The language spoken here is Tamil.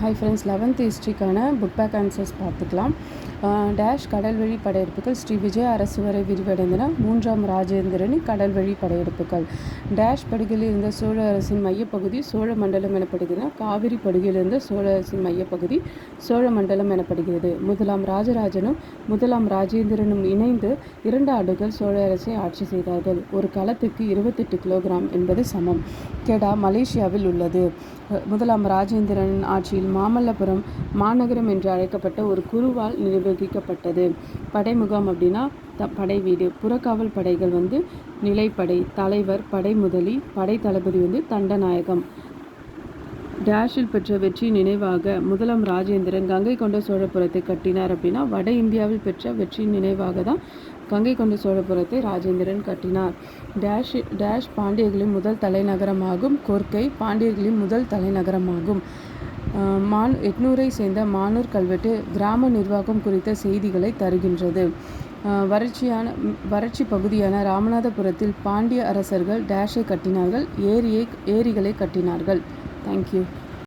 ஹாய் ஃப்ரெண்ட்ஸ், 11th ஹிஸ்ட்ரிக்கான புக் பேக் ஆன்சர்ஸ் பார்த்துக்கலாம். டேஷ் கடல்வழி படையெடுப்புகள் ஸ்ரீ விஜய அரசு வரை விரிவடைந்தன. 3ஆம் ராஜேந்திரனின் கடல்வழி படையெடுப்புகள். டேஷ் படுகையில் இருந்த சோழ அரசின் மையப்பகுதி சோழ மண்டலம் எனப்படுகிறது. காவிரி படுகையில் இருந்த சோழ அரசின் மையப்பகுதி சோழ மண்டலம் எனப்படுகிறது. 1ஆம் ராஜராஜனும் 1ஆம் ராஜேந்திரனும் இணைந்து 2 ஆண்டுகள் சோழ அரசை ஆட்சி செய்தார்கள். ஒரு களத்துக்கு 28 கிலோகிராம் என்பது சமம். கெடா மலேசியாவில் உள்ளது. 1ஆம் ராஜேந்திரனின் ஆட்சியில் மாமல்லபுரம் மாநகரம் என்று அழைக்கப்பட்ட ஒரு குருவால் நிர்வகிக்கப்பட்டது. படை முகாம் அப்படின்னா படை வீடு. புறக்காவல் படைகள் நிலைப்படை, தலைவர் படை முதலி, படை தளபதி தண்டநாயகம். டேஷில் பெற்ற வெற்றி நினைவாக 1ஆம் ராஜேந்திரன் கங்கை கொண்ட சோழபுரத்தை கட்டினார் அப்படின்னா வட இந்தியாவில் பெற்ற வெற்றி நினைவாக தான் கங்கை கொண்ட சோழபுரத்தை ராஜேந்திரன் கட்டினார். டேஷ் பாண்டியர்களின் முதல் தலைநகரமாகும். கொர்க்கை பாண்டியர்களின் முதல் தலைநகரமாகும். 800ஐ சேர்ந்த மானூர் கல்வெட்டு கிராம நிர்வாகம் குறித்த செய்திகளை தருகின்றது. வறட்சி பகுதியான ராமநாதபுரத்தில் பாண்டிய அரசர்கள் டேஷை கட்டினார்கள். ஏரிகளை கட்டினார்கள். தேங்க்யூ.